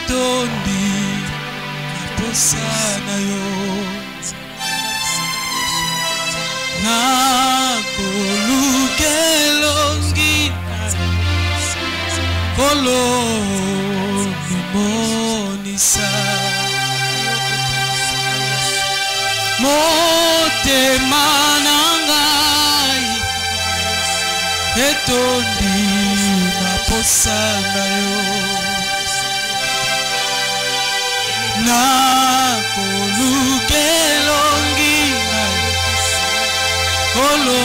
etondi posana yo na kolukelongi kolo mimonisa motema na ngai etondi na posana yo na kolukelongi kolo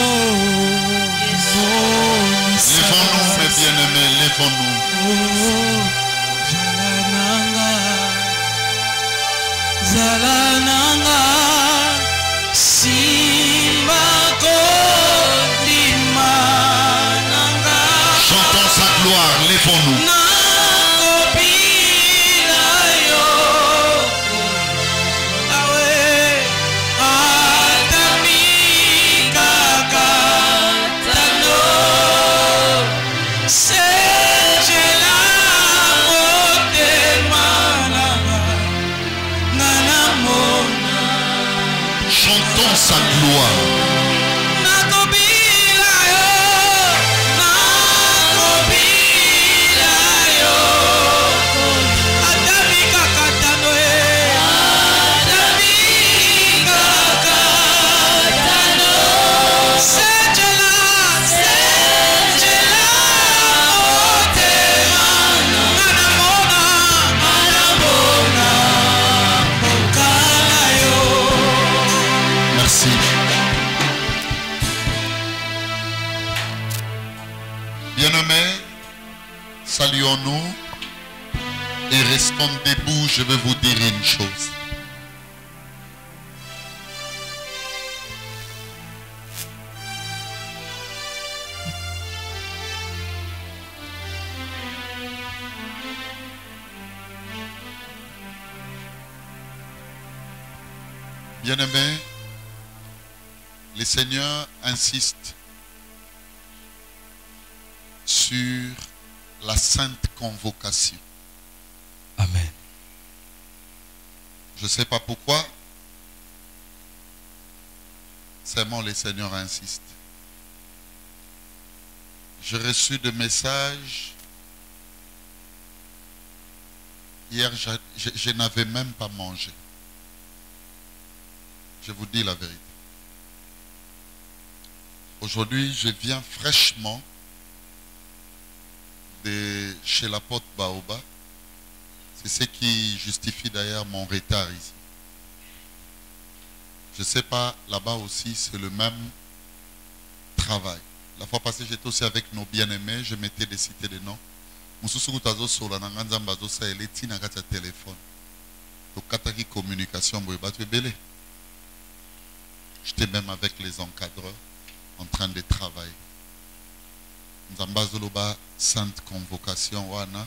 mimonisa. Lèvons-nous mes bien-aimés, lèvons-nous. Zalananga simba kodima nanga. Chantons sa gloire, lèvons-nous. Chantons sa gloire. Bien-aimés, saluons-nous et restons debout. Je vais vous dire une chose. Bien-aimés, le Seigneur insiste sur la sainte convocation. Amen. Je ne sais pas pourquoi, seulement le Seigneur insiste. J'ai reçu des messages. Hier, je n'avais même pas mangé. Je vous dis la vérité. Aujourd'hui, je viens fraîchement de chez l'apôtre Baoba. C'est ce qui justifie d'ailleurs mon retard ici. Je ne sais pas, là-bas aussi, c'est le même travail. La fois passée, j'étais aussi avec nos bien-aimés. Je mettais des cités de noms. Téléphone. Communication. J'étais même avec les encadreurs en train de travailler. Nzambazoloba, sainte convocation, wana,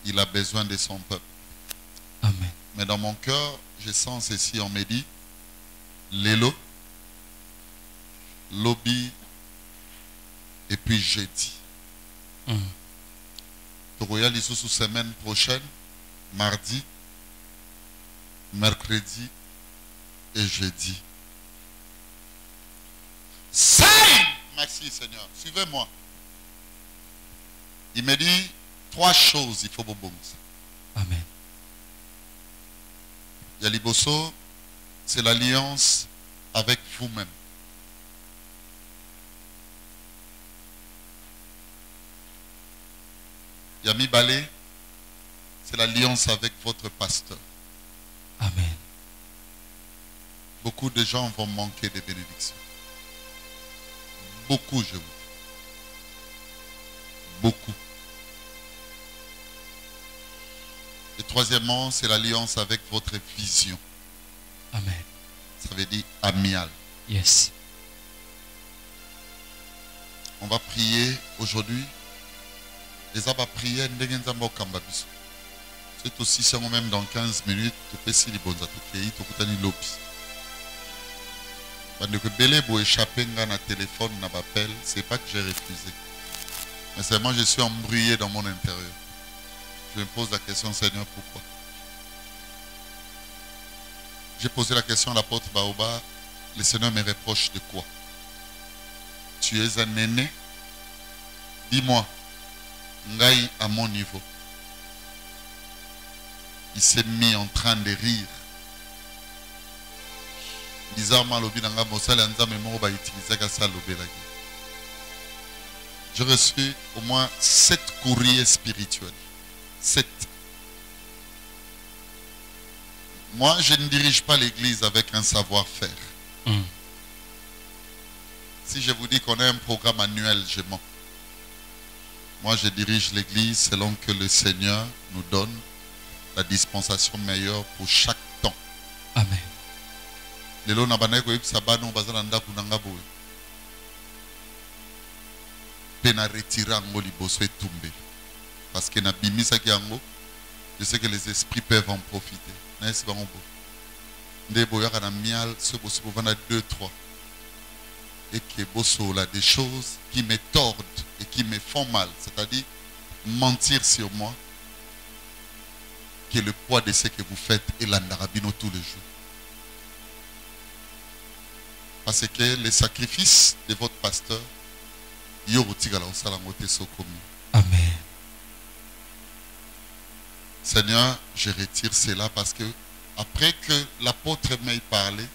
il a besoin de son peuple. Amen. Mais dans mon cœur, je sens ceci, on me dit, Lélo, Lobby, et puis jeudi. Royal sous semaine prochaine, mardi, mercredi et jeudi. Merci Seigneur. Suivez-moi. Il me dit 3 choses, il faut bon. Amen. Yaliboso, c'est l'alliance avec vous-même. Yami Balé, c'est l'alliance avec votre pasteur. Amen. Beaucoup de gens vont manquer de bénédictions. Beaucoup, je vous dis. Beaucoup. Et troisièmement, c'est l'alliance avec votre vision. Amen. Ça veut dire amial. Yes. On va prier aujourd'hui. Les abats prier, c'est aussi ça même dans 15 minutes. Tu peux si les bonnes atoukéi, tu peux lopi. Quand que belé pour échapper à un téléphone, n'a pas appel, c'est pas que j'ai refusé. Mais seulement je suis embrouillé dans mon intérieur. Je me pose la question, Seigneur, pourquoi? J'ai posé la question à l'apôtre Baoba. Le Seigneur me reproche de quoi? Tu es un aîné? Dis-moi, Ngaï à mon niveau. Il s'est mis en train de rire. Bizarrement, j'ai reçu au moins 7 courriers spirituels. 7. Moi, je ne dirige pas l'église avec un savoir-faire. Si je vous dis qu'on a un programme annuel, je mens. Moi, je dirige l'église selon que le Seigneur nous donne la dispensation meilleure pour chaque temps. Amen. Lelo na baneko sabano bazana ndaku nanga boye. Pena retira ngo liboso etumbe. Parce que na bimisa ki yango, je sais que les esprits peuvent en profiter. N'est-ce pas mon beau? Ndebo yaka na mial ce bosso vana 2 3. Et que bosso là des choses qui me tordent et qui me font mal, c'est-à-dire mentir sur moi, que le poids de ce que vous faites est l'andarabino tous les jours. Parce que les sacrifices de votre pasteur, Amen. Seigneur, je retire cela parce que après que l'apôtre m'ait parlé,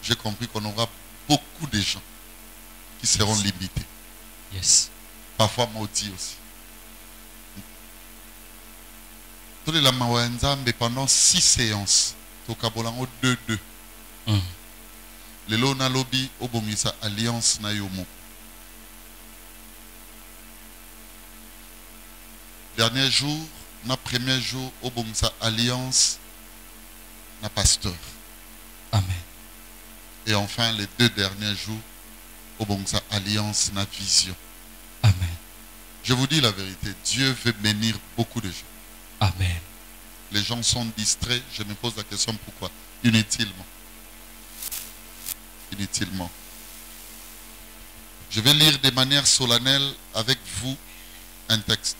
j'ai compris qu'on aura beaucoup de gens qui seront limités. Yes. Parfois maudits aussi. Tous les Lamawenzambe pendant 6 séances, Tokabolango 2-2. Lelo na lobby obongisa alliance na yomo. Dernier jour, na premier jour obongisa alliance na pasteur. Amen. Et enfin les 2 derniers jours obongisa alliance na vision. Amen. Je vous dis la vérité, Dieu veut bénir beaucoup de gens. Amen. Les gens sont distraits, je me pose la question pourquoi? Inutilement. Inutilement. Je vais lire de manière solennelle avec vous un texte.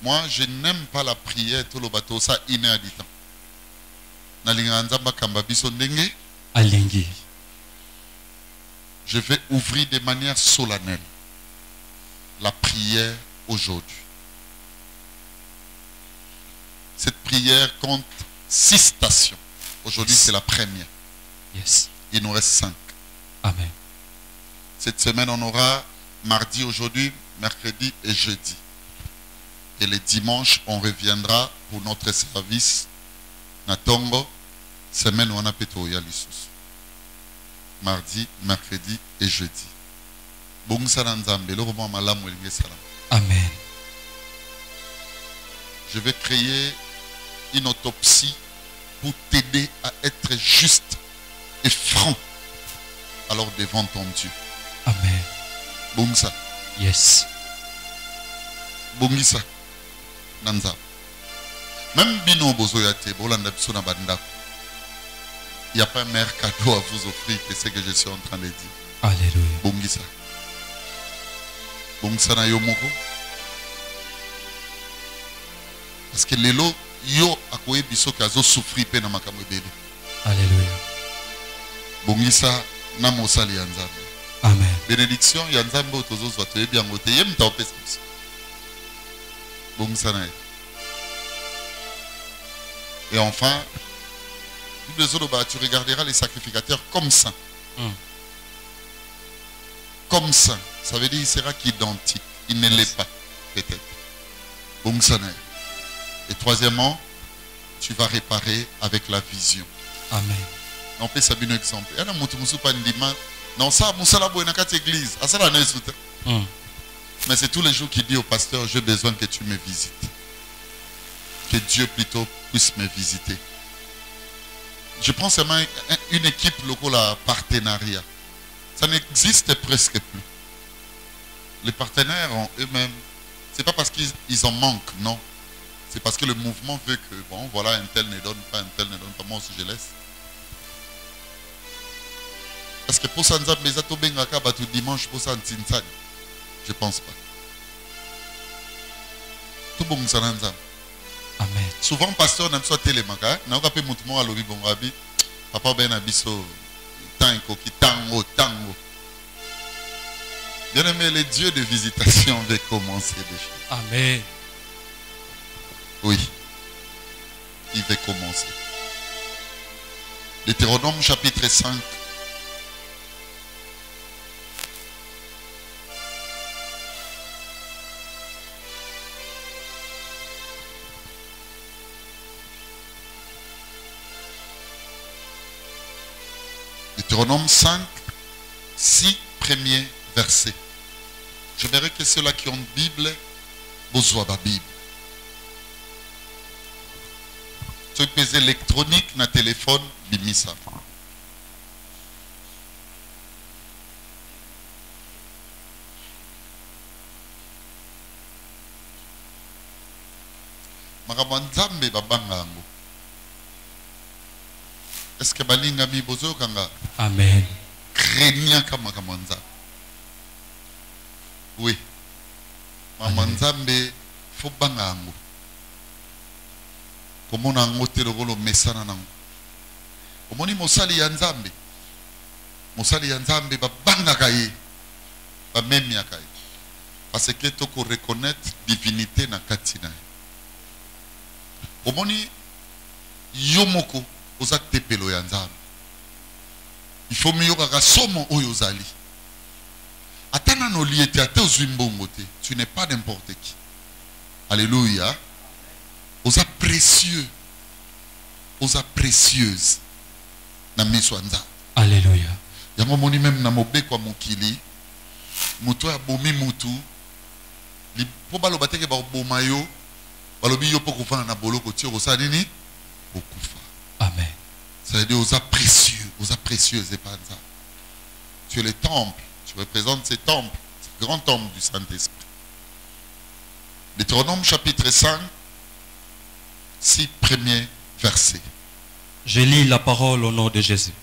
Moi, je n'aime pas la prière tout le bateau, ça inédit. Alingi. Je vais ouvrir de manière solennelle la prière aujourd'hui. Cette prière compte 6 stations. Aujourd'hui, c'est la première. Yes. Il nous reste 5. Amen. Cette semaine, on aura mardi aujourd'hui, mercredi et jeudi. Et le dimanche, on reviendra pour notre service. Natongo, semaine où on a péto yalisus. Mardi, mercredi et jeudi. Amen. Je vais créer une autopsie pour t'aider à être juste et franc alors devant ton Dieu. Amen. Bungsa. Yes. Bungisa. Nanza. Même bino bozoyate, bolanda bisona bandako. Il n'y a pas un meilleur cadeau à vous offrir que ce que je suis en train de dire. Alléluia. Bungisa. Bungisa na yomoko. Parce que lelo yo akoye biso kazo souffrir pe na makambo ebele. Alléluia. Bungisa na mosali ya Nzambe. Amen. Bénédiction ya Nzambe otozozwa toyebi yango te yem ta opesa biso. Bungisa na ye. Et enfin, tu regarderas les sacrificateurs comme saints. Comme saint. Ça veut dire qu'il sera identique. Il ne l'est pas, peut-être. Bungisa na ye. Et troisièmement, tu vas réparer avec la vision. Amen. On peut s'abonner un exemple. Il y a un non, ça, Moussala Boenakati église. Mais c'est tous les jours qu'il dit au pasteur, j'ai besoin que tu me visites. Que Dieu plutôt puisse me visiter. Je prends seulement une équipe locale à partenariat. Ça n'existe presque plus. Les partenaires ont eux-mêmes, c'est pas parce qu'ils en manquent, non. C'est parce que le mouvement veut que, bon, voilà, un tel ne donne pas, un tel ne donne pas, moi aussi je laisse. Est-ce que pour ça, nous avons dimanche pour ça, je ne pense pas. Tout bon ça nzam. Amen. Souvent pasteur n'aime soit télémaka, n'a pas pu monter moi à l'obi bon rabi. Papa ben abisso tango qui tango. Bien aimé, le Dieu de visitation va commencer déjà. Amen. Oui. Il va commencer. Deutéronome chapitre 5. Deutéronome 5, 6 premiers versets. Je verrai que ceux-là qui ont une Bible, besoin de la Bible. Tu peux électronique na téléphone, bimisa. Makamanzambe babangango. Est-ce que balinga mi bozo kanga? Amen. Craignant kama kamanza. Oui. Mamanzambe faut bangango. Comment on a ngoté le rôle mesana nango. Omoni mosali ya nzambe. Mosali ya nzambe ba banga kaye. Ba memi akaye. Parce que to ko reconnaître divinité na katina. Omoni yomoko oza tepelo ya nzambe. Il faut mieux que somo oyozali. Atana no liete ate ozuimbongo te. Tu n'es pas n'importe qui. Alléluia. Oza précieux. Oza précieuse. Na miswanza. Alléluia. Yango moni même na mobe kwa mokili. Mutu ya bomi mutu. Li po balo bateke ba bomayo. Balobi yo po kufana na boloko tio kosa nini? Okufa. Amen. Ça veut dire aux précieux et pas ça. Tu es le temple, tu représentes ces temples, ce grand temple du Saint-Esprit. Deutéronome chapitre 5, 6 premiers versets. Je lis la parole au nom de Jésus.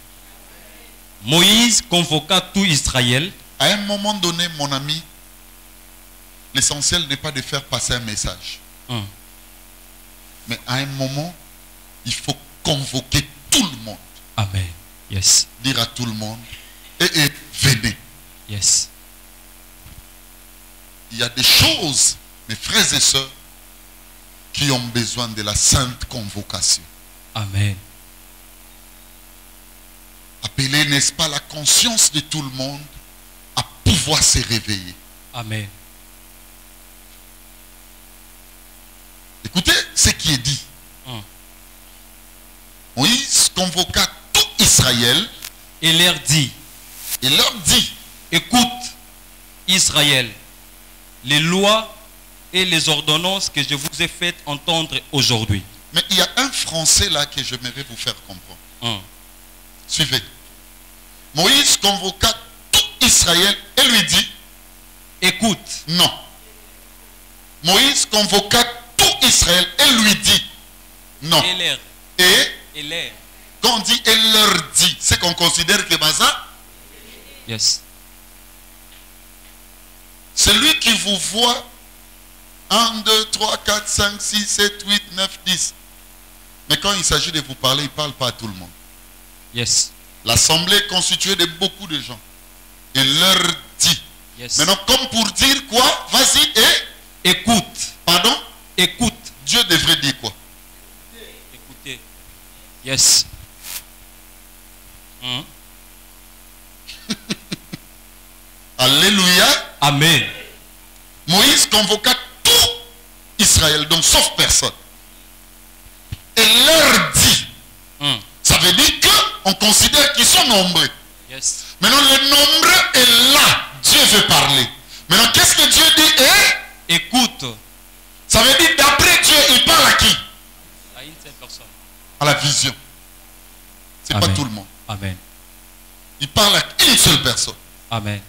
Moïse convoqua tout Israël. À un moment donné, mon ami, l'essentiel n'est pas de faire passer un message. Mais à un moment, il faut convoquer tout le monde. Amen. Yes. Dire à tout le monde, et venez. Yes. Il y a des choses, mes frères et sœurs, qui ont besoin de la sainte convocation. Amen. Appeler, n'est-ce pas, la conscience de tout le monde à pouvoir se réveiller. Amen. Écoutez ce qui est dit. Moïse convoqua tout Israël et leur dit, écoute Israël, les lois et les ordonnances que je vous ai faites entendre aujourd'hui. Mais il y a un français là que j'aimerais vous faire comprendre. Suivez. Moïse convoqua tout Israël et lui dit, écoute. Non. Moïse convoqua tout Israël et lui dit, non. Et leur. Quand on dit et leur dit, c'est qu'on considère que ça. Yes. Celui qui vous voit 1, 2, 3, 4, 5, 6, 7, 8, 9, 10. Mais quand il s'agit de vous parler, il ne parle pas à tout le monde. Yes. L'assemblée est constituée de beaucoup de gens. Et leur dit. Yes. Maintenant, comme pour dire quoi? Vas-y et écoute. Pardon? Écoute. Dieu devrait dire quoi? Écoutez. Yes. Alléluia. Amen. Moïse convoqua tout Israël, donc sauf personne. Et leur dit. Ça veut dire qu'on considère qu'ils sont nombreux. Yes. Maintenant, le nombre est là. Dieu veut parler. Maintenant, qu'est-ce que Dieu dit? Écoute. Ça veut dire d'après Dieu, il parle à qui? À une seule personne. À la vision. Ce n'est pas tout le monde. Amen. Il parle à une seule personne. Amen.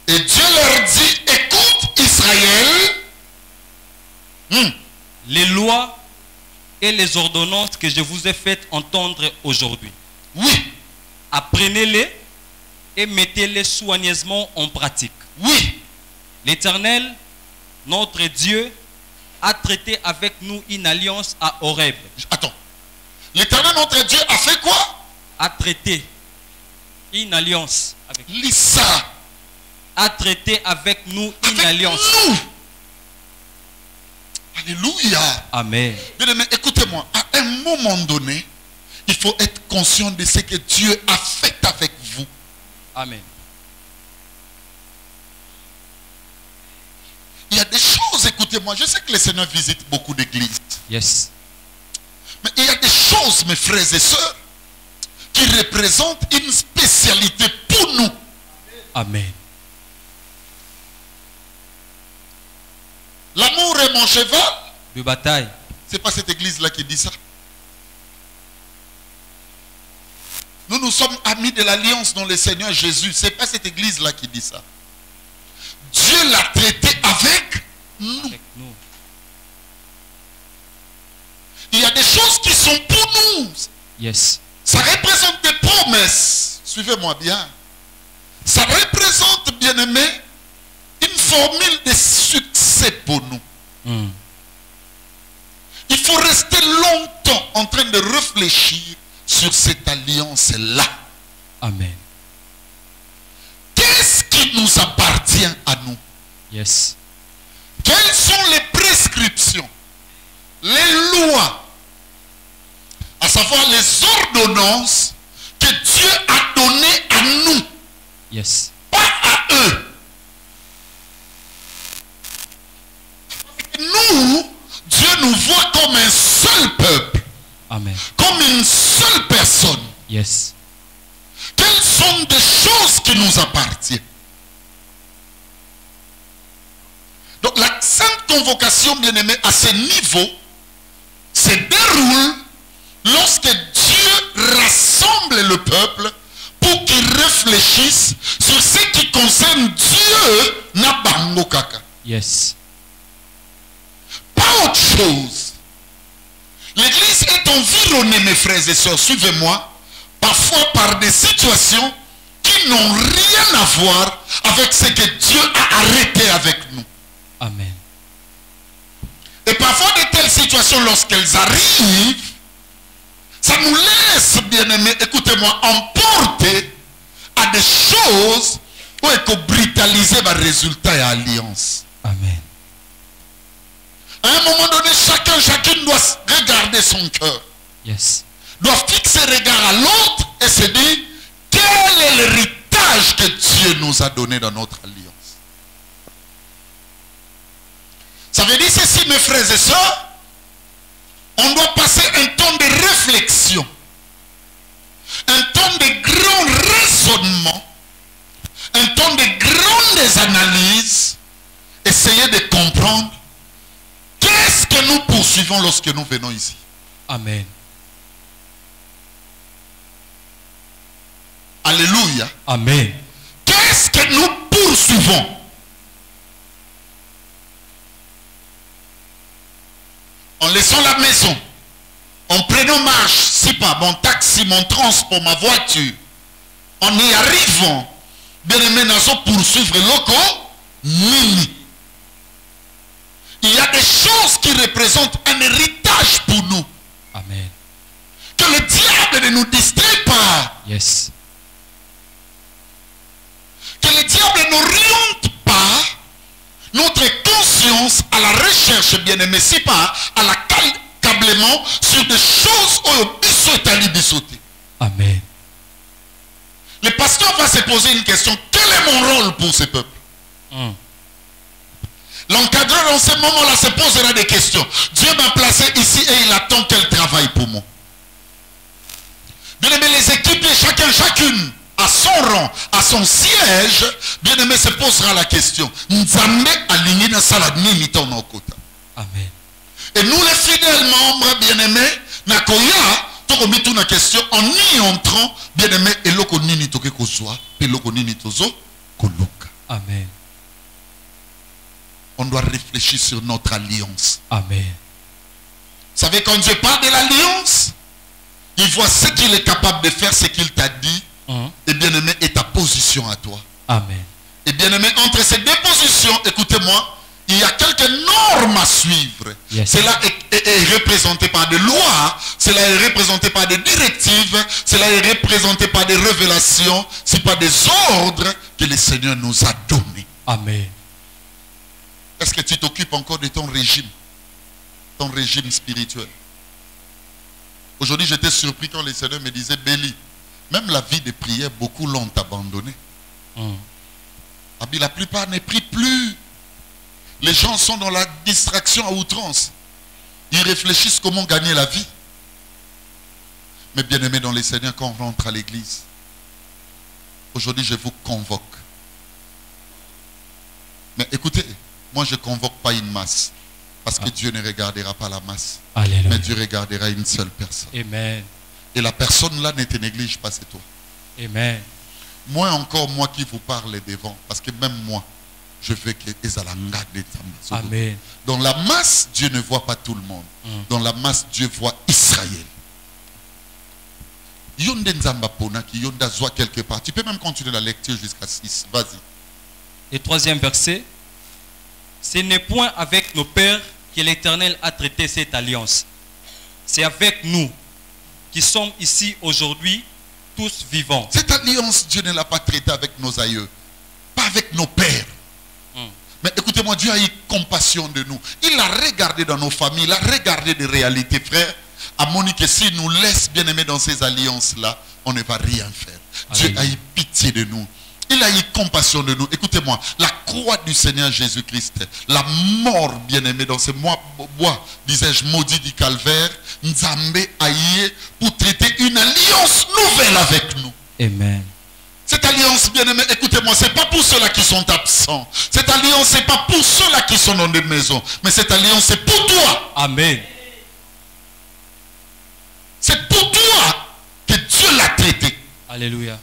Et Dieu leur dit, écoute Israël. Les lois et les ordonnances que je vous ai faites entendre aujourd'hui. Oui. Apprenez-les et mettez-les soigneusement en pratique. Oui. L'Éternel, notre Dieu, a traité avec nous une alliance à Horeb. Attends. L'Éternel, notre Dieu, a fait quoi? A traité une alliance avec nous. Lisa. A traité avec nous une Avec alliance. nous. Alléluia. Amen. Bien-aimé, écoutez-moi. À un moment donné, il faut être conscient de ce que Dieu a fait avec vous. Amen. Il y a des choses, écoutez-moi, je sais que le Seigneur visite beaucoup d'églises. Yes. Mais il y a des choses, mes frères et sœurs, qui représentent une spécialité pour nous. Amen. L'amour est mon cheval. De bataille. C'est pas cette église-là qui dit ça. Nous sommes amis de l'alliance dans le Seigneur Jésus. C'est pas cette église-là qui dit ça. Dieu l'a traité avec nous. Avec nous. Il y a des choses qui sont pour nous. Yes. Ça représente des promesses. Suivez-moi bien. Ça représente, bien aimé, une formule de succès pour nous. Il faut rester longtemps en train de réfléchir sur cette alliance-là. Amen. Qu'est-ce qui nous appartient à nous? Yes. Quelles sont les prescriptions, les lois, à savoir les ordonnances que Dieu a données à nous, Yes. pas à eux? Nous, Dieu nous voit comme un seul peuple, Amen. comme une seule personne. Yes. Quelles sont des choses qui nous appartiennent? Donc la sainte convocation, bien-aimée, à ce niveau, se déroule lorsque Dieu rassemble le peuple pour qu'il réfléchisse sur ce qui concerne Dieu na bango kaka. Yes. Pas autre chose. L'église est environnée, mes frères et sœurs, suivez-moi, parfois par des situations qui n'ont rien à voir avec ce que Dieu a arrêté avec nous. Amen. Et parfois de telles situations, lorsqu'elles arrivent, ça nous laisse, bien-aimés, écoutez-moi, emporter à des choses où il faut brutaliser le résultat et l'alliance. Amen. À un moment donné, chacune doit regarder son cœur. Yes. Doit fixer le regard à l'autre et se dire, quel est l'héritage que Dieu nous a donné dans notre alliance? Ça veut dire ceci, mes frères et sœurs, on doit passer un temps de réflexion, un temps de grand raisonnement, un temps de grandes analyses, essayer de comprendre qu'est-ce que nous poursuivons lorsque nous venons ici. Amen. Alléluia. Amen. Qu'est-ce que nous poursuivons? En laissant la maison, en prenant marche, si pas mon taxi, mon transport, ma voiture, en y arrivant, bien aimé, nous allons poursuivre l'oko nini. Il y a des choses qui représentent un héritage pour nous. Amen. Que le diable ne nous distrait pas. Yes. Que le diable n'oriente pas notre conscience à la recherche, bien aimé, si pas à l'accablement sur des choses où il bisouté. Amen. Le pasteur va se poser une question. Quel est mon rôle pour ce peuple? L'encadreur en ce moment-là se posera des questions. Dieu m'a placé ici et il attend qu'elle travaille pour moi. Bien aimé, les équipes de chacune à son rang, à son siège, bien aimé, se posera la question. Amen. Et nous les fidèles membres, bien aimés, nakoya, tokomi tout na question en y entrant, bien aimé, et loko nini toke kozwa, et loko nini tozo koluka. Amen. On doit réfléchir sur notre alliance. Amen. Vous savez, quand Dieu parle de l'alliance, il voit ce qu'il est capable de faire, ce qu'il t'a dit, et bien aimé, et ta position à toi. Amen. Et bien aimé, entre ces deux positions, écoutez-moi, il y a quelques normes à suivre. Yes. Cela est représenté par des lois, cela est représenté par des directives, cela est représenté par des révélations, c'est par des ordres que le Seigneur nous a donnés. Amen. Est-ce que tu t'occupes encore de ton régime spirituel? Aujourd'hui, j'étais surpris quand le Seigneur me disait, Béli, même la vie de prière, beaucoup l'ont abandonné. La plupart ne prient plus. Les gens sont dans la distraction à outrance. Ils réfléchissent comment gagner la vie. Mais bien aimés dans les Seigneurs, quand on rentre à l'église, aujourd'hui je vous convoque. Mais écoutez, moi je ne convoque pas une masse. Parce que Dieu ne regardera pas la masse. Alléluia. Mais Dieu regardera une seule personne. Amen. Et la personne là ne te néglige pas, c'est toi. Amen. Moi encore, moi qui vous parle devant. Parce que même moi, je veux que Ezalanga de Tamba. Amen. Dans la masse, Dieu ne voit pas tout le monde. Dans la masse, Dieu voit Israël. Yonde Nzamba Pona qui yonda zoa quelque part. Tu peux même continuer la lecture jusqu'à 6. Vas-y. Et troisième verset. Ce n'est point avec nos pères que l'Éternel a traité cette alliance. C'est avec nous qui sommes ici aujourd'hui, tous vivants. Cette alliance, Dieu ne l'a pas traitée avec nos aïeux. Pas avec nos pères. Mais écoutez-moi, Dieu a eu compassion de nous. Il a regardé dans nos familles, il a regardé des réalités, frère. À Monique, s'il nous laisse bien aimer dans ces alliances-là, on ne va rien faire. Dieu a eu pitié de nous. Il a eu compassion de nous. Écoutez-moi, la croix du Seigneur Jésus-Christ, la mort bien-aimée dans ce bois, disais-je, maudit du calvaire, Nzambe a eu pour traiter une alliance nouvelle avec nous. Amen. Cette alliance, bien-aimée, écoutez-moi, ce n'est pas pour ceux-là qui sont absents. Cette alliance, ce n'est pas pour ceux-là qui sont dans des maisons. Mais cette alliance, c'est pour toi. Amen. C'est pour toi que Dieu l'a traité. Alléluia.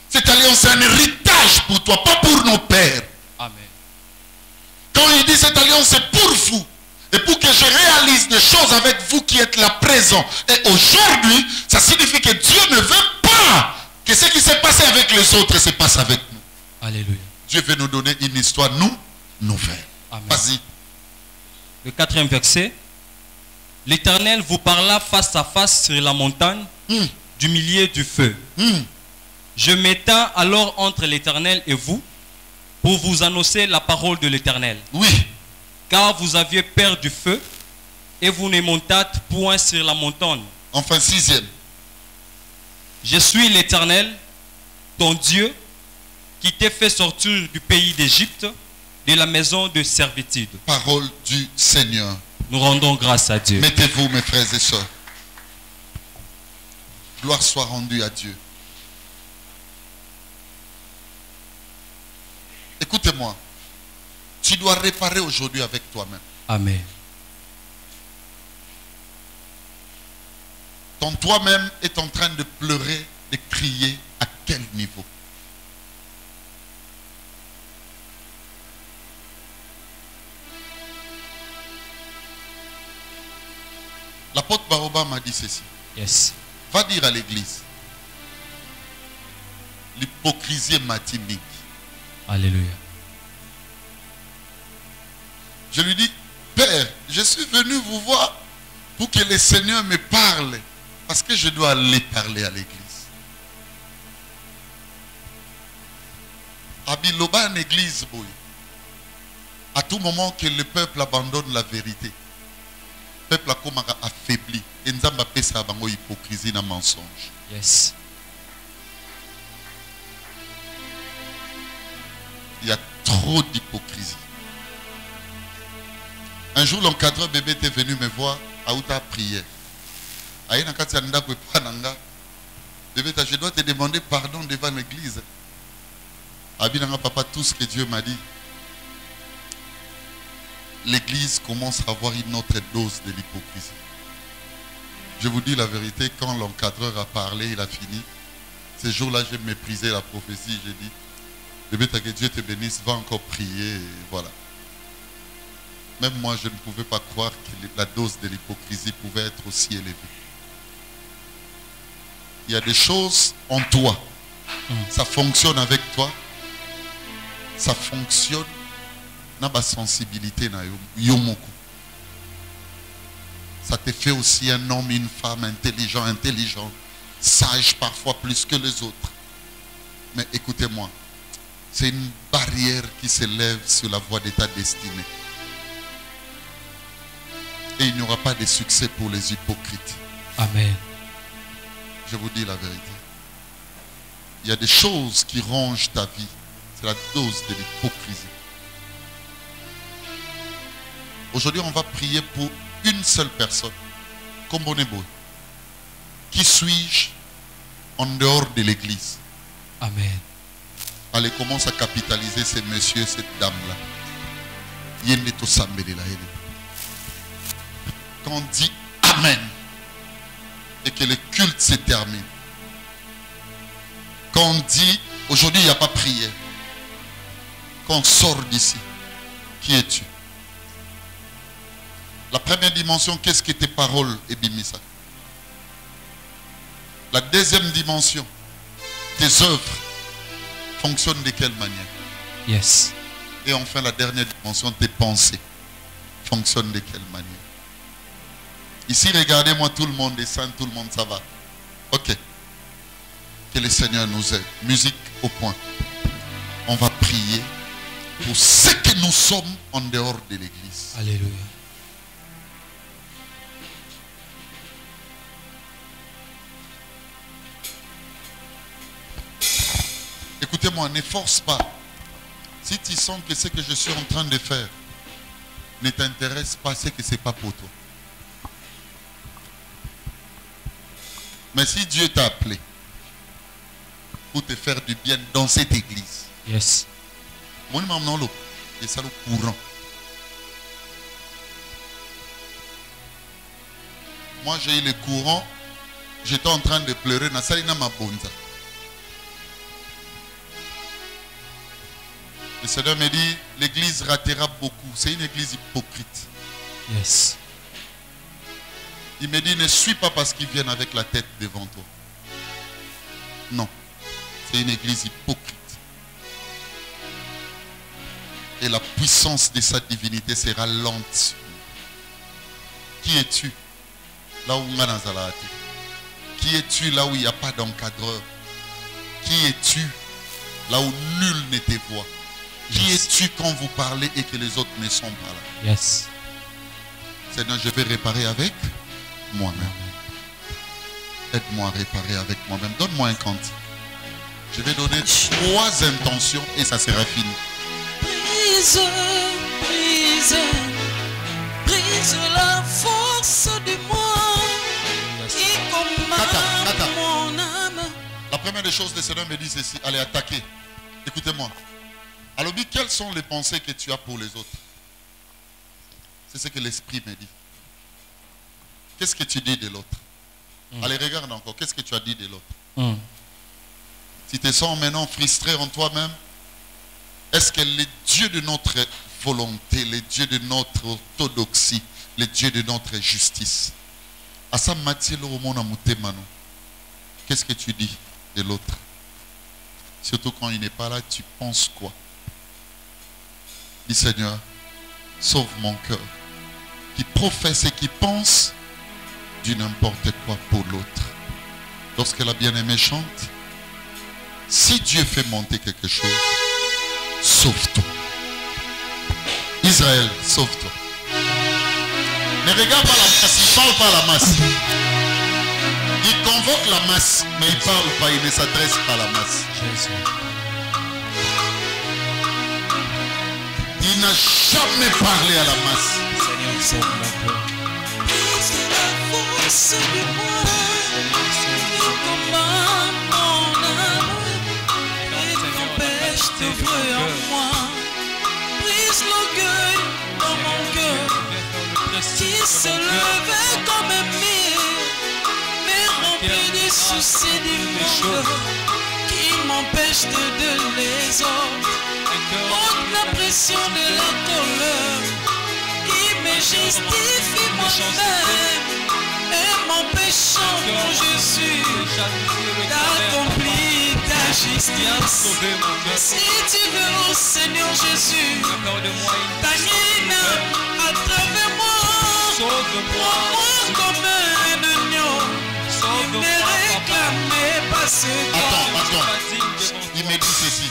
Cette alliance, c'est un héritage pour toi, pas pour nos pères. Amen. Quand il dit cette alliance, c'est pour vous. Et pour que je réalise des choses avec vous qui êtes là présent. Et aujourd'hui, ça signifie que Dieu ne veut pas que ce qui s'est passé avec les autres se passe avec nous. Alléluia. Dieu veut nous donner une histoire nouvelle. Vas-y. Le quatrième verset. L'Éternel vous parla face à face sur la montagne du milieu du feu. Je m'étends alors entre l'Éternel et vous pour vous annoncer la parole de l'Éternel. Oui. Car vous aviez peur du feu et vous ne montâtes point sur la montagne. Enfin, sixième. Je suis l'Éternel, ton Dieu, qui t'ai fait sortir du pays d'Égypte, de la maison de servitude. Parole du Seigneur. Nous rendons grâce à Dieu. Mettez-vous, mes frères et sœurs. Gloire soit rendue à Dieu. Écoutez-moi. Tu dois réparer aujourd'hui avec toi-même. Amen. Ton toi-même est en train de pleurer, de crier. À quel niveau? L'apôtre Baoba m'a dit ceci. Yes. Va dire à l'église. L'hypocrisie est matinique. Alléluia. Je lui dis, Père, je suis venu vous voir pour que le Seigneur me parle. Parce que je dois aller parler à l'église. Abiloba en église, boy. À tout moment que le peuple abandonne la vérité, le peuple a comme affaibli. Et nous avons appelé ça hypocrisie et mensonge. Yes. Il y a trop d'hypocrisie. Un jour, l'encadreur bébé était venu me voir à Outa prière. Bébé, je dois te demander pardon devant l'église. Abinanga papa, tout ce que Dieu m'a dit. L'église commence à avoir une autre dose de l'hypocrisie. Je vous dis la vérité, quand l'encadreur a parlé, il a fini. Ce jour-là, j'ai méprisé la prophétie. J'ai dit, bébé, que Dieu te bénisse, va encore prier. Et voilà. Même moi, je ne pouvais pas croire que la dose de l'hypocrisie pouvait être aussi élevée. Il y a des choses en toi. Ça fonctionne avec toi. ça fonctionne dans la sensibilité na yomoko. Ça te fait aussi un homme, une femme intelligent, sage parfois plus que les autres. Mais écoutez-moi, c'est une barrière qui s'élève sur la voie de ta destinée. Et il n'y aura pas de succès pour les hypocrites. Amen. Je vous dis la vérité. Il y a des choses qui rongent ta vie. C'est la dose de l'hypocrisie. Aujourd'hui, on va prier pour une seule personne. Comme Bonebo. Qui suis-je en dehors de l'église? Amen. Allez, commence à capitaliser ces messieurs, cette dame-là. Quand on dit Amen et que le culte se termine. Quand on dit aujourd'hui il n'y a pas prière. Quand on sort d'ici, qui es-tu? La première dimension, qu'est-ce que tes paroles, Ebimisa? La deuxième dimension, tes œuvres fonctionnent de quelle manière? Yes. Et enfin, la dernière dimension, tes pensées fonctionnent de quelle manière? Ici, regardez-moi, tout le monde est saint, tout le monde, ça va. Ok. Que le Seigneur nous aide. Musique au point. On va prier pour ce que nous sommes en dehors de l'église. Alléluia. Écoutez-moi, ne force pas. Si tu sens que ce que je suis en train de faire ne t'intéresse pas, c'est que ce n'est pas pour toi. Mais si Dieu t'a appelé pour te faire du bien dans cette église, Yes. c'est ça le courant. Moi j'ai eu le courant, j'étais en train de pleurer, Nasalina Mabonza. Le Seigneur me dit, l'église ratera beaucoup. C'est une église hypocrite. Yes. Il me dit, ne suis pas parce qu'ils viennent avec la tête devant toi. Non. C'est une église hypocrite. Et la puissance de sa divinité sera lente. Qui es-tu? Là où on a Nazareth. Qui es-tu là où il n'y a pas d'encadreur? Qui es-tu là où nul ne te voit? Qui es-tu quand vous parlez et que les autres ne sont pas là? Yes. Seigneur, je vais réparer avec moi-même. Aide-moi à réparer avec moi-même. Donne-moi un cantique. Je vais donner 3 intentions et ça sera fini. Brise, brise, brise la force du moi qui commande mon âme. La première des choses, le Seigneur me dit ceci. Allez, attaquer. Écoutez-moi. Alors, quelles sont les pensées que tu as pour les autres? C'est ce que l'Esprit me dit. Qu'est-ce que tu dis de l'autre? Allez, regarde encore. Qu'est-ce que tu as dit de l'autre? Si tu te sens maintenant frustré en toi-même, est-ce que le Dieu de notre volonté, le Dieu de notre orthodoxie, le Dieu de notre justice, qu'est-ce que tu dis de l'autre? Surtout quand il n'est pas là, tu penses quoi? Dis Seigneur, sauve mon cœur qui professe et qui pense du n'importe quoi pour l'autre. Lorsque la bien-aimée chante, si Dieu fait monter quelque chose, sauve-toi. Israël, sauve-toi. Ne regarde pas la masse, il ne parle pas à la masse. Il convoque la masse, mais il ne parle pas, il ne s'adresse pas à la masse. Jésus. Il n'a jamais parlé à la masse. Seigneur, sauve mon cœur. Brise la force du moi qui commande mon âme et m'empêche d'œuvrer en moi. Brise l'orgueil dans mon cœur qui se levait comme un mur, mais rempli des soucis du monde qui m'empêche de les autres. Haute la pression de la colère qui me justifie moi-même et m'empêchant quand je suis d'accomplir ta Viens sauver mon cœur. Si tu veux, oh Seigneur Jésus, Accorde-moi une Tanina, à travers moi, Sauve-moi. prends-moi comme un agneau. Il ne réclamait pas ce Attends. Il me dit ceci.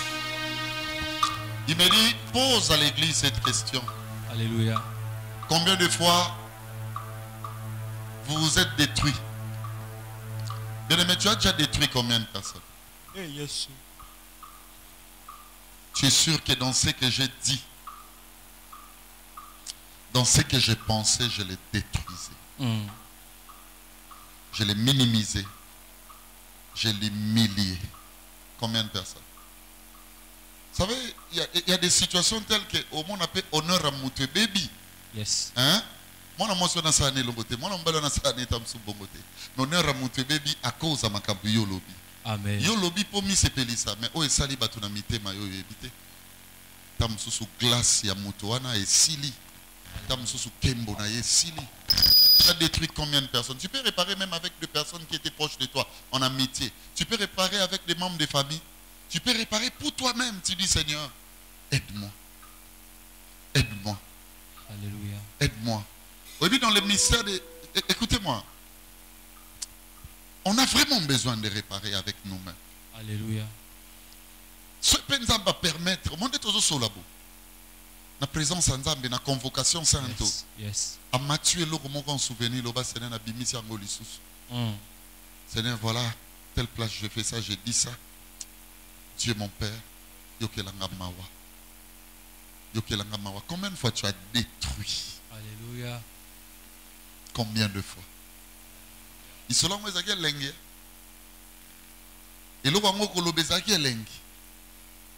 Il me dit, pose à l'église cette question. Alléluia. Combien de fois vous vous êtes détruit? Bien-aimé, tu as déjà détruit combien de personnes? Tu es sûr que dans ce que j'ai dit, dans ce que j'ai pensé, je l'ai détruisé. Je l'ai minimisé. Je l'ai humilié. Combien de personnes? Vous savez, il y a des situations telles que au monde appelle honneur à mouté baby. Yes. Hein? Moi, je suis dans sa longoté. Moi, je suis dans sa bongoté. Mais honneur à mouté baby à cause de ma cabu yo lobby. Amen. Yo lobby pour mi sepeli ça. Mais oh, et sali batuna mité ma yo ebité. Tam sous glace ya motoana et sili. Tam sous kembo na ye sili. Tu as détruit combien de personnes? Tu peux réparer même avec des personnes qui étaient proches de toi en amitié. Tu peux réparer avec des membres de famille. Tu peux réparer pour toi-même. Tu dis Seigneur, aide-moi. Aide-moi. Alléluia. Aide-moi. Aujourd'hui dans le ministère de... Écoutez-moi. On a vraiment besoin de réparer avec nous-mêmes. Alléluia. Ce penza va permettre, monde est toujours labo. La présence en Zambie, la convocation sainte. Yes. Yes. À Mathieu, l'eau comme on souvenir, l'eau Seigneur n'a bimi si angoli sous. Seigneur, voilà, telle place, je fais ça, j'ai dit ça. Dieu mon Père, yokelanga mawa. Yokelanga mawa. Combien de fois tu as détruit? Alléluia. Combien de fois? Il se l'a dit lengue. Et l'eau va m'en colobezaki lengue.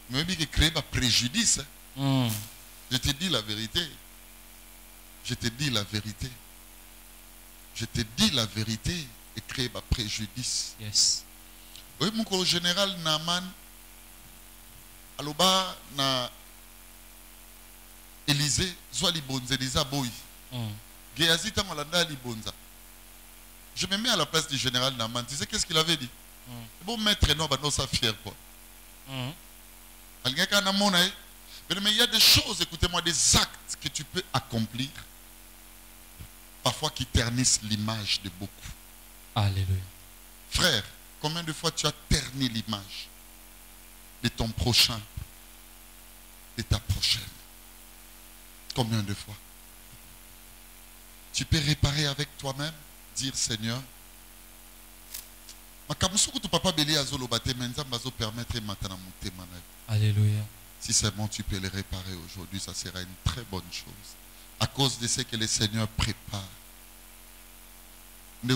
Mais il a créé un préjudice. Je te dis la vérité. Je te dis la vérité. Je te dis la vérité et créer un préjudice. Yes. Oui, mon général Naman, aloba na Élysée, soit libonze, Elisa boy. Géazi tamalanda libonza. Je me mets à la place du général Naman. Tu sais qu'est-ce qu'il avait dit? Bon maître non, bah non, ça fier quoi. Mais il y a des choses, écoutez-moi, des actes que tu peux accomplir, parfois qui ternissent l'image de beaucoup. Alléluia. Frère, combien de fois tu as terni l'image de ton prochain, de ta prochaine? Combien de fois? Tu peux réparer avec toi-même, dire Seigneur, alléluia. si seulement tu peux les réparer aujourd'hui, ça sera une très bonne chose. À cause de ce que le Seigneur prépare. Mais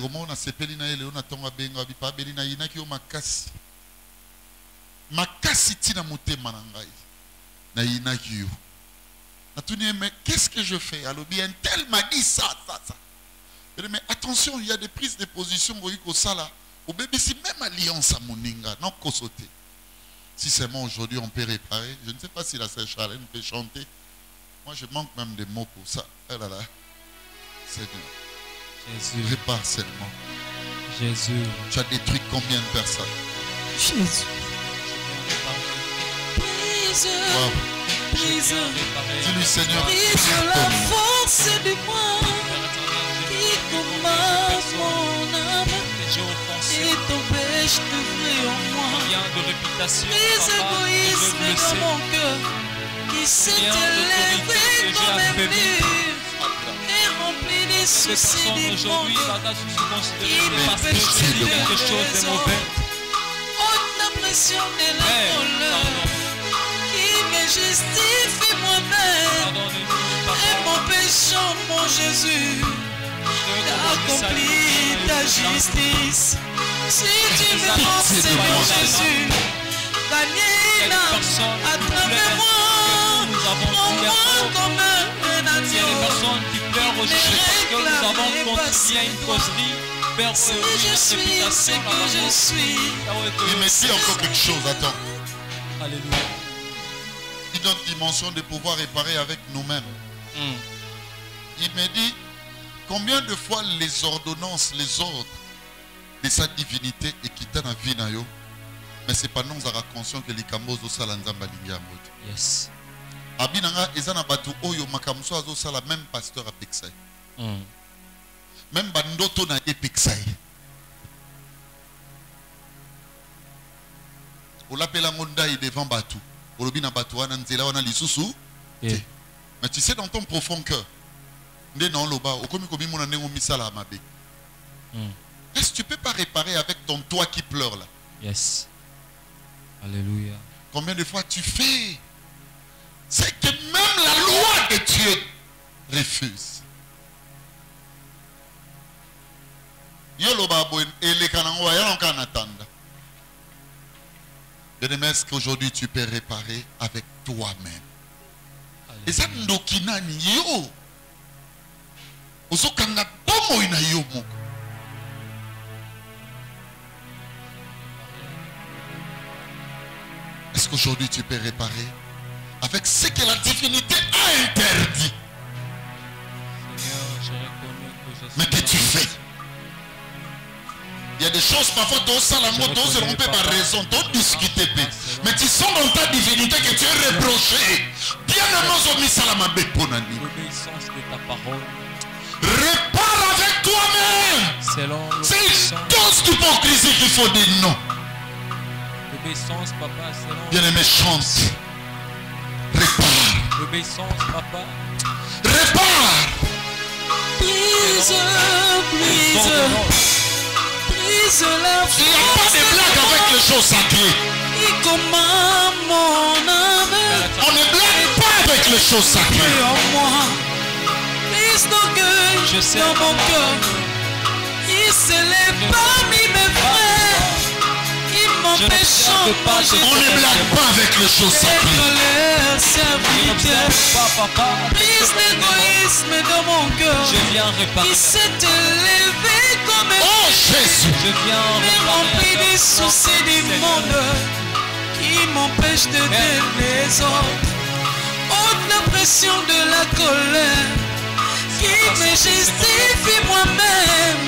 qu'est-ce que je fais? Alors bien tel m'a dit ça. Mais attention, il y a des prises de position au sala. Au bébé, c'est même alliance à Moninga, non kosoté. Si seulement aujourd'hui on peut réparer, je ne sais pas si la sœur Charlène peut chanter. Moi je manque même des mots pour ça. Eh là là. Seigneur. Jésus. Répare seulement. Jésus. Tu as détruit combien de personnes? Jésus. Brise. Wow. Brise. Dis-lui Seigneur. Brise la force du moi qui combat mon âme et t'empêche d'ouvrir en moi. Brise l'égoïsme dans mon cœur qui s'est élevé comme un mur et rempli des soucis du monde qui m'empêche de raison. Haute la pression de la colère qui me justifie moi-même et m'empêchant, mon Jésus, d'accomplir ta justice. Si tu me rends, Seigneur Jésus, gagner à travers moi, prends-moi comme un agneau. Il y a des personnes qui pleurent aussi parce que nous avons continué une causerie. Si je suis ce que je suis. Il me dit encore quelque chose, attends. Alléluia. Une autre dimension de pouvoir réparer avec nous-mêmes. Il me dit, combien de fois les ordonnances, les ordres de sa divinité et qui t'a dans la vie, Mais c'est pas non, on sera conscient que les cambos au salanzamba lingamot. Yes. Abinanga ezana batu oyo makamso azo sala même pasteur a pexai. Même bandoto na epexai. On l'appelle en ondai devant batu. Olobi na batu wana nzela wana lisusu. Mais tu sais dans ton profond cœur. Ndé non loba okomi komi mona nengo misala mabe. Est-ce que tu peux pas réparer avec ton toit qui pleure là? Yes. Alléluia. Combien de fois tu fais? C'est que même la loi de Dieu refuse. Bien-aimé, est-ce qu'aujourd'hui tu peux réparer avec toi-même? Et ça ndokinani yo. Ozokanga bomo ina yo moko. Est-ce qu'aujourd'hui tu peux réparer avec ce que la divinité a interdit? Seigneur, je reconnais que je suis Mais que tu fais. Il y a des choses parfois dont ça la mot, dont se romper par raison, dont discuter. Mais tu sens dans ta divinité que tu es reproché. Bien aimé, l'obéissance de ta parole. Répare avec toi-même. C'est une dose d'hypocrisie qu'il faut dire non. L'obéissance, papa, selon. Bien aimé, chante. Répare. L'obéissance, papa. Répare. Brise, brise, brise la force. Il n'y a pas de blague avec les choses sacrées. Il commande mon âme. On ne blague pas avec les choses sacrées. En moi, brise d'orgueil dans mon cœur. Il s'élève parmi mes frères. Il m'empêche on ne blague pas avec les choses sacrées. Brise l'égoïsme dans mon cœur. Je viens réparer. Il s'est élevé comme un oh Jésus. Je viens rempli des soucis du monde qui m'empêchent de donner les autres. Haute la pression de la colère qui me justifie moi-même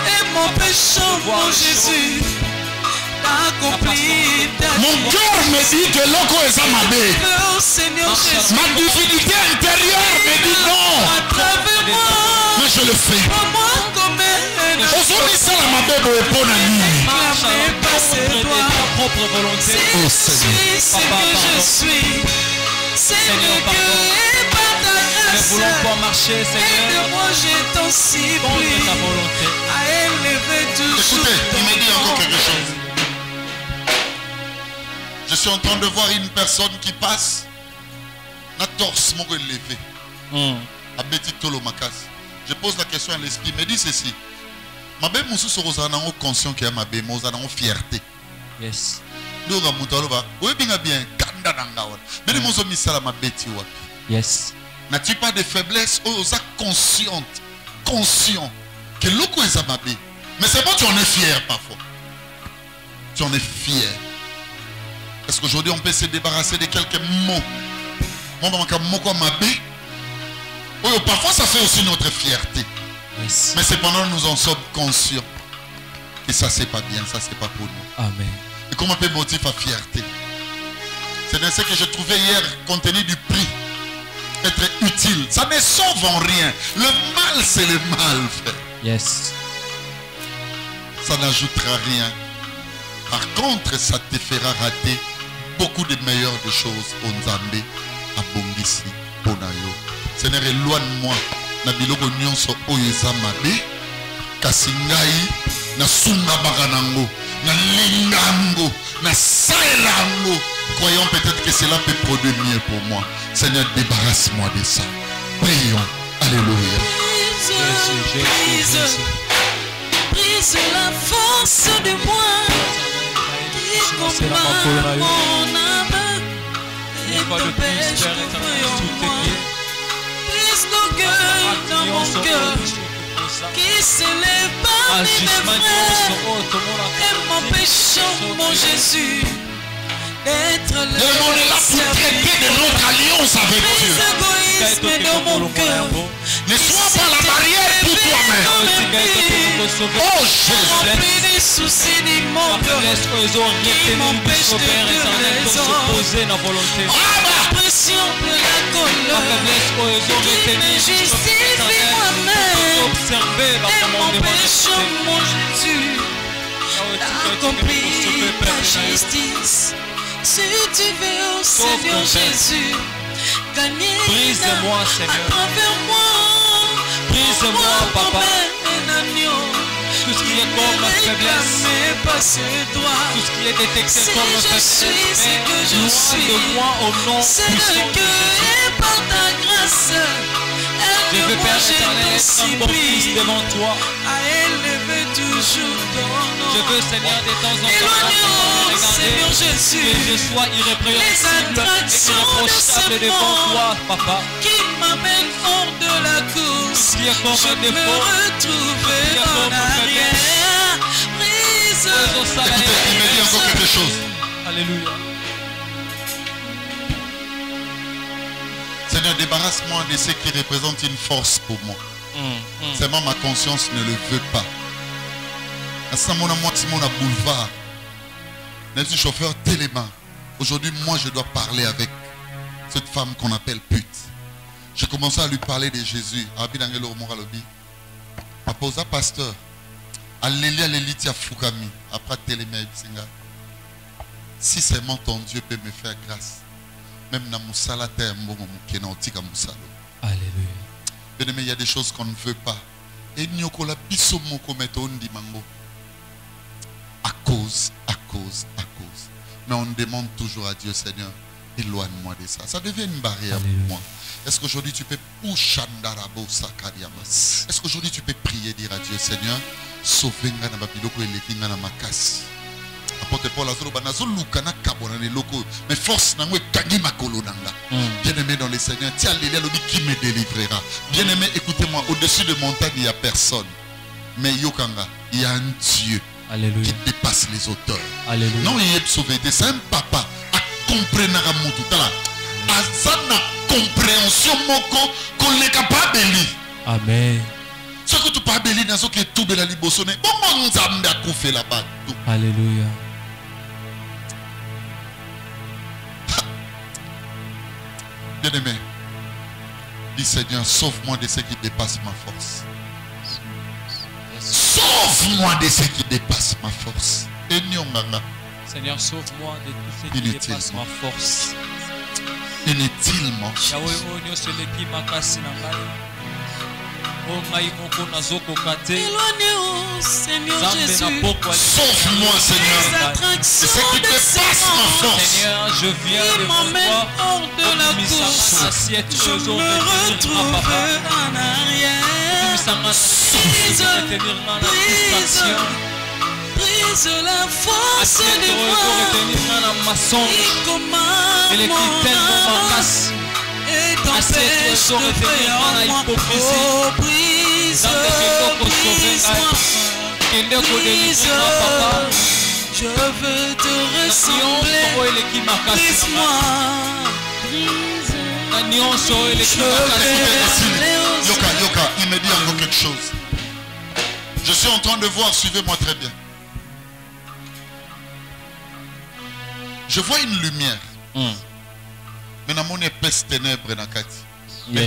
et m'empêchant, mon Jésus, d'accomplir ta mon cœur me dit que l'eau est oh Seigneur Jésus. Ma divinité intérieure me dit non. À travers moi. Mais je le fais. Moi comme aujourd'hui, ça la m'a bébé au bon ami. c'est toi. Ta propre volonté. Oh Seigneur. C'est que je suis. Seigneur, que par ta grâce. Nous voulons pas marcher, Seigneur. Et moi j'ai tant si pris ta volonté. à élever toujours. Écoutez, il me dit encore quelque chose. Je suis en train de voir une personne qui passe. La torse m'a élevé. À Betty Tolo Makas. Je pose la question à l'esprit. Me dit ceci. Ma belle moussou se rosana conscient qu'il y a ma belle moussou en fierté. Yes. Donc à Moutaloba. Oui bien bien. Kanda nangawa. Mais les moussou misala ma Betty wa. Yes. N'as-tu pas de faiblesse? Oh, ça consciente, conscient que l'eau est amabé. Mais c'est bon, tu en es fier parfois. Tu en es fier. Est-ce qu'aujourd'hui on peut se débarrasser de quelques mots? Moi, oh, parfois ça fait aussi notre fierté. Yes. Mais cependant nous en sommes conscients que ça c'est pas bien, ça c'est pas pour nous. Amen. Et comment peut motiver la fierté? C'est dans ce que j'ai trouvé hier, compte tenu du prix. Être utile, ça ne sauve en rien. Le mal c'est le mal, frère. Yes. Ça n'ajoutera rien. Par contre, ça te fera rater beaucoup de meilleures de choses au Nzambe, à Bongisi, Ponayo. Seigneur, éloigne-moi na biloko nyonso oyo eza mabe kasi ngai na sunga bakanango na lingango na saelango, croyons peut-être que cela peut produire mieux pour moi. Seigneur, débarrasse-moi de ça. Prions. Alléluia. Brise la force de moi qui commande mon âme et t'empêche de moi. Brise l'orgueil dans mon cœur qui s'élève parmi mes frères et m'empêchant, mon Jésus, d'être le on est là pour traiter de notre alliance avec Dieu. égoïsme dans mon cœur. Ne sois pas la barrière pour toi-même. Oh Jésus. Rempli des soucis du monde qui m'empêchent de dire les autres. La pression de la colère qui me justifie moi-même et m'empêche, mon Jésus, d'accomplir ta justice. Si tu veux, oh Seigneur Jésus, gagner Brise-moi, Seigneur. à travers moi. Brise-moi, Papa. Tout ce qui est comme ma faiblesse, tout ce qui est détecté comme ma faiblesse, loin de moi au nom puissant de Jésus. Par ta grâce, Je veux, Père éternel, être encore plus devant toi. à élever toujours ton nom. Je veux, Seigneur, de temps en temps, Éloignons, Seigneur regarder, Jésus, que je sois irrépréhensible et irréprochable devant toi, Papa. qui m'amène hors de la course. Qui est comme Je un me défaut, retrouver qui est en comme un arrière. Brise, Écoutez, il me dit encore quelque chose. Alléluia. Seigneur, débarrasse-moi de ce qui représente une force pour moi. Seulement ma conscience ne le veut pas. À mon boulevard, le chauffeur téléma. Aujourd'hui, moi, je dois parler avec cette femme qu'on appelle pute. J'ai commencé à lui parler de Jésus. Aposa pasteur. Alléluia, l'élite Fukami. Après téléma, si seulement ton Dieu peut me faire grâce. Même dans Moussala, Alléluia. Bien aimé, il y a des choses qu'on ne veut pas. Et nous à cause. Mais on demande toujours à Dieu, Seigneur, éloigne-moi de ça. Ça devient une barrière pour moi. Est-ce qu'aujourd'hui tu peux Est-ce qu'aujourd'hui tu peux prier, dire à Dieu, Seigneur, sauve-moi dans Babiloko et l'équina dans ma casse. Apôtre Paul mais force bien aimé dans les Seigneurs, tiens qui me délivrera. Bien aimé, écoutez-moi, au-dessus de montagne il n'y a personne, mais Yokanga, il y a un Dieu. Alléluia. Qui dépasse les auteurs. Alléluia. Non, il est sauvé. C'est un papa à comprendre à sa compréhension qu'on est capable de lire. Amen. Ce que tu parles de lire, c'est que tout la libosone. Comment Nzambe a coupé là-bas? Alléluia. Bien aimé, dis Seigneur, sauve-moi de ce qui dépasse ma force. Sauve-moi de ce qui dépasse ma force. Et Seigneur, sauve-moi de tout ce qui dépasse ma force. Inutilement. Éloignez-nous, Seigneur Jésus. Sauve-moi, Seigneur. C'est ce qui dépasse ma force. Seigneur, je viens devant toi. Hors de la course, je me retrouve en arrière. Brise la force de moi qui commande mon âme et t'empêche de faire en moi. Oh, brise-moi, je veux te ressembler. Brise-moi, Yoka, il me dit encore quelque chose. Je suis en train de voir, suivez-moi très bien. Je vois une lumière. Mais dans mon épaisse ténèbre, mais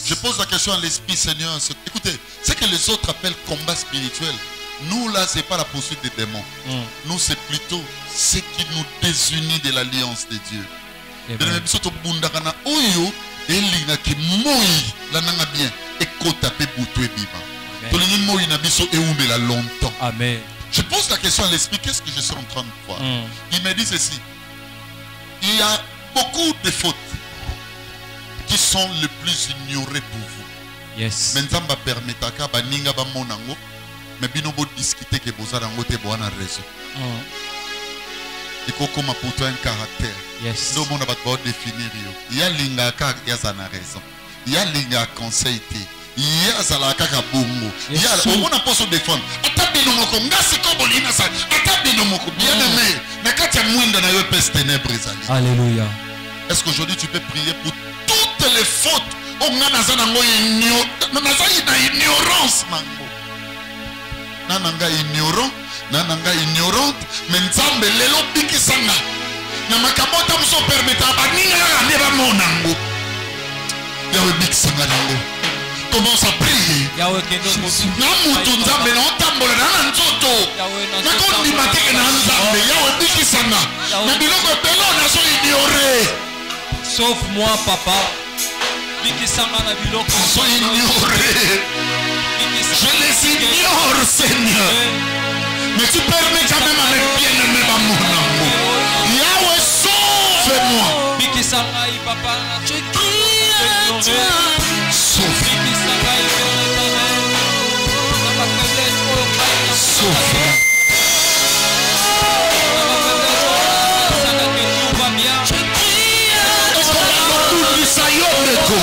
je pose la question à l'esprit, Seigneur. Écoutez, ce que les autres appellent combat spirituel, nous là, ce n'est pas la poursuite des démons. Nous, c'est plutôt ce qui nous désunit de l'alliance de Dieu. Amen. Je pose la question à l'esprit, qu'est-ce que je suis en train de voir? Il me dit ceci. Il y a beaucoup de fautes qui sont les plus ignorées pour vous. Yes. Maintenant, va permettre à baninga ba monango, mais bino bo discuter que boza dango te bo na raison. Il faut comme pour toi un caractère. Yes. Donc on va pas définir yo. Il y a linga ka ya za na raison. Il y a linga conseil te. Il y a za la kaka bongo. Il y a on a pas se défendre. Atabe no moko ngasi ko bolina sa. Atabe no moko bien aimé. Na kati ya mwinda na yo peste ténèbres ezali. Alléluia. Est-ce qu'aujourd'hui tu peux prier pour toutes les fautes? On a na ignorance mango. nananga ignorant, nananga ignorante, mais nzambe lelo bikisanga. Na makabota muso permettre baninga ngande ba monango. Yawe bikisanga nango. Commence à prier. Namutu nzambe na otambola na nzoto. Nakondi mateke na nzambe. Yawe bikisanga. Na biloko belo na so ignorer. Sauve-moi, papa. Bikisanga na biloko so ignorer. Je les ignore, Seigneur. Mais tu permets quand même avec bien-aimé à mon amour. Yahweh, sauve-moi. Bikisanga papa. Je crie à toi. Sauve-moi. Sauve-moi. Je crie à toi.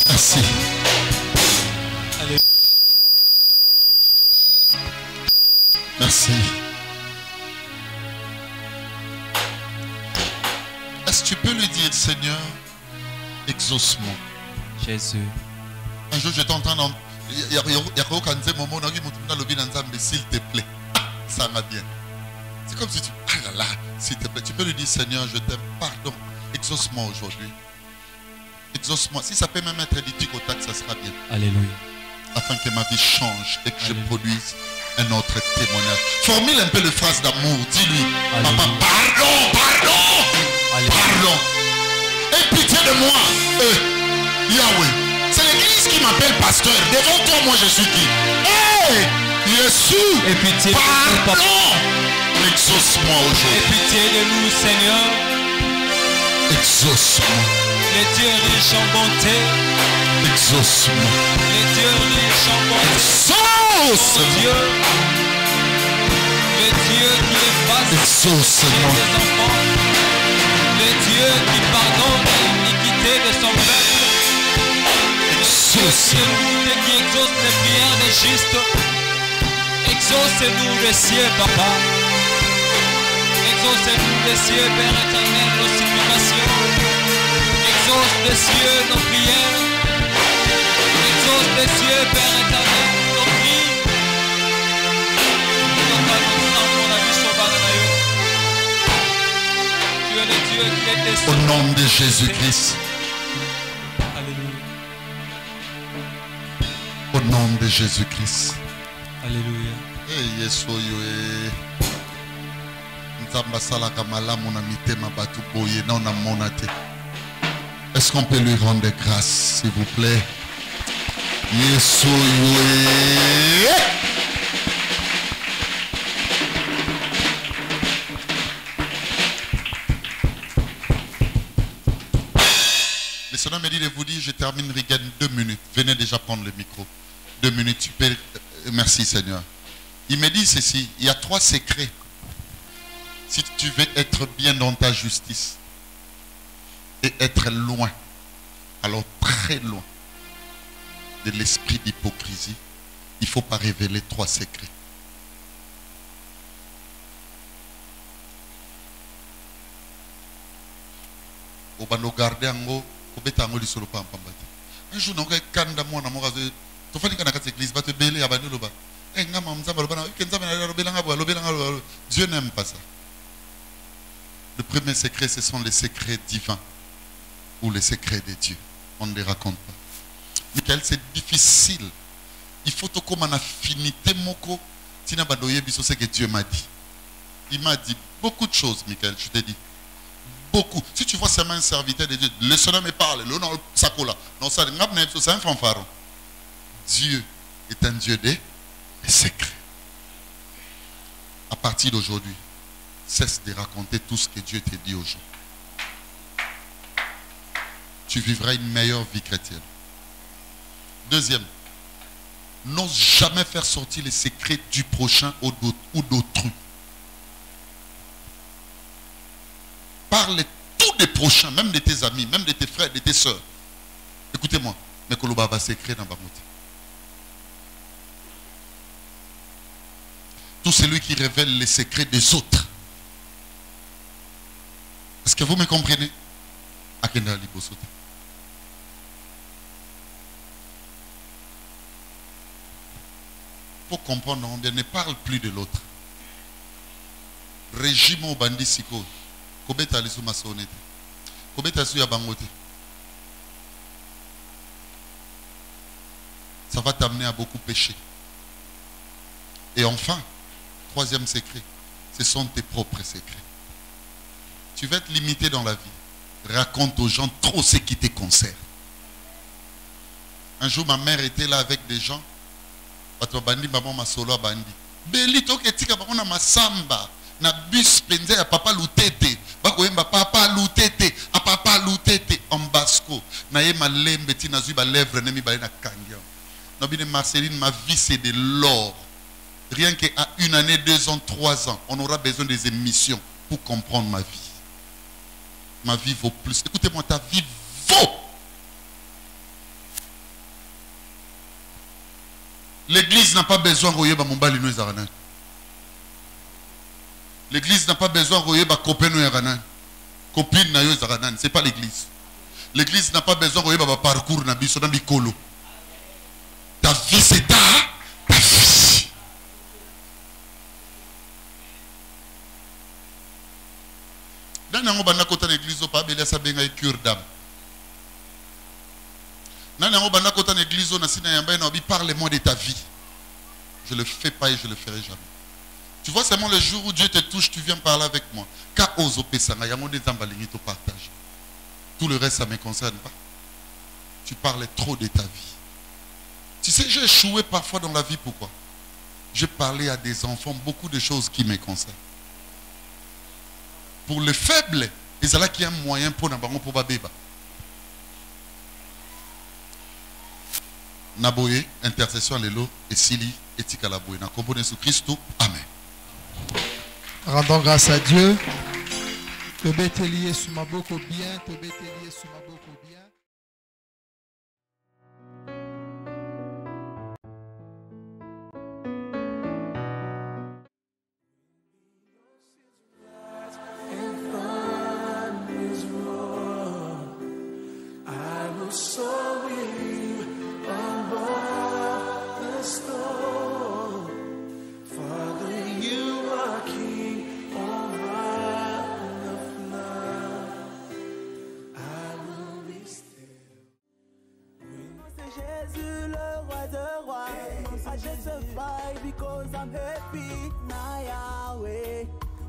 Merci. Merci. Est-ce que tu peux lui dire, Seigneur, exauce-moi? Jésus. Un jour, je t'entends dans... S'il te plaît. Ça va bien. C'est comme si tu... Ah là là, s'il te plaît. Tu peux lui dire, Seigneur, je t'aime. Pardon. Exauce-moi aujourd'hui. Exauce-moi. Si ça peut même être éditique au tac, ça sera bien. Alléluia. Afin que ma vie change et que je produise un autre témoignage. Formule un peu les phrases d'amour. Dis-lui, papa, pardon, pardon, pardon. Aie pitié de moi. Yahweh. C'est l'église qui m'appelle pasteur. Devant toi, moi, je suis qui? Hey, Jésus, aie pitié pardon. Exauce-moi aujourd'hui. Aie pitié de nous, Seigneur. Exauce-moi. Les dieux riches en bonté. Exauce-moi. Les dieux riches en bonté. Exauce-moi. Dieu. Les dieux qui effacent Exauce-moi. les enfants. Les dieux qui pardonnent l'iniquité de son peuple. Exauce-nous qui exauce les prières des justes. Exauce-nous les cieux, papa. Exauce-nous les cieux, Père éternel, nos supplications. Exauce les cieux, nos prières. Exauce les cieux, Père éternel, nos cris. Tu es le Dieu qui est descendu. Au nom de Jésus-Christ. Alléluia. Au nom de Jésus-Christ. Alléluia. Hey, Yesu yoe. Nzamba salaka malamu na mitema batu boye na ona monate. Est-ce qu'on peut lui rendre grâce, s'il vous plaît? Yesu yoe. Le Seigneur me dit de vous dire, je termine, regarde 2 minutes. Venez déjà prendre le micro. 2 minutes, tu peux... Merci Seigneur. Il me dit ceci, il y a 3 secrets. Si tu veux être bien dans ta justice et être loin, alors très loin de l'esprit d'hypocrisie, il ne faut pas révéler 3 secrets. On va nous garder en haut. Un jour, nous avons Dieu n'aime pas ça. Le premier secret, ce sont les secrets divins ou les secrets de Dieu. On ne les raconte pas. Michael, c'est difficile. Il faut comme une affinité moko. C'est ce que Dieu m'a dit. Il m'a dit beaucoup de choses, Michael, je te dis. Beaucoup. Si tu vois seulement un serviteur de Dieu, le Seigneur me parle, le nom Sakola. Non, ça, c'est un fanfaron. Dieu est un Dieu des secrets. À partir d'aujourd'hui, cesse de raconter tout ce que Dieu t'a dit aux gens. Tu vivras une meilleure vie chrétienne. Deuxième, n'ose jamais faire sortir les secrets du prochain ou d'autrui. Parle tous des prochains, même de tes amis, même de tes frères, de tes soeurs. Écoutez-moi, mais Koloba va secret dans Bamote. Tout celui qui révèle les secrets des autres. Est-ce que vous me comprenez? Akenda Libosote. Pour comprendre, on ne parle plus de l'autre. Régime au bandit siko. Kobeta alisu masonete. Kobeta su ya bangote. Ça va t'amener à beaucoup pécher. Et enfin, troisième secret, ce sont tes propres secrets. Tu vas être limité dans la vie. Raconte aux gens trop ce qui te concerne. Un jour, ma mère était là avec des gens. Bandi maman ma solo bandi. Belito ketika bakona masamba na bus penze ya papa lutete. Bakoyemba papa lutete, a papa lutete en basco. Na ye malembe ti na zui ba lèvre nemi ba na kangia. No bine Marceline, ma vie c'est de l'or. Rien qu'à 1 année, 2 ans, 3 ans, on aura besoin des émissions pour comprendre ma vie. Ma vie vaut plus. Écoutez-moi, ta vie vaut. L'église n'a pas besoin de royer mon bali nous aranan. L'église n'a pas besoin de royer ba copain nous aranan. Copine na yo aranan, c'est pas l'église. L'église n'a pas besoin de royer ba parcours na biso na bikolo. Ta vie c'est ta vie. Dans nango bana kota l'église o pa bela sa benga cure d'âme. Parle-moi de ta vie. Je ne le fais pas et je ne le ferai jamais. Tu vois seulement le jour où Dieu te touche, tu viens parler avec moi. Tout le reste, ça ne me concerne pas. Tu parles trop de ta vie. Tu sais, j'ai échoué parfois dans la vie. Pourquoi? J'ai parlé à des enfants beaucoup de choses qui me concernent. Pour les faibles, il y a un moyen pour Babeba. Naboye, intercession Lelo, et Sili, et Tikalaboye. Na kombo de Christ, amen. Rendons grâce à Dieu. Te bételier sous ma boko bien, te bételier sous ma boko bien.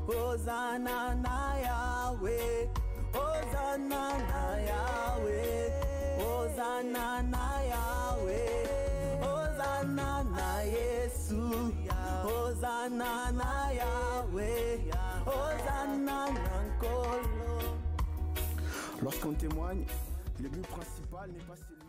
Hosanna na Yahweh, Hosanna na Yahweh, Hosanna na Yahweh, Hosanna na Yesu, Hosanna na Yahweh, Hosanna na Nkolo. Lorsqu'on témoigne, le but principal n'est pas celui.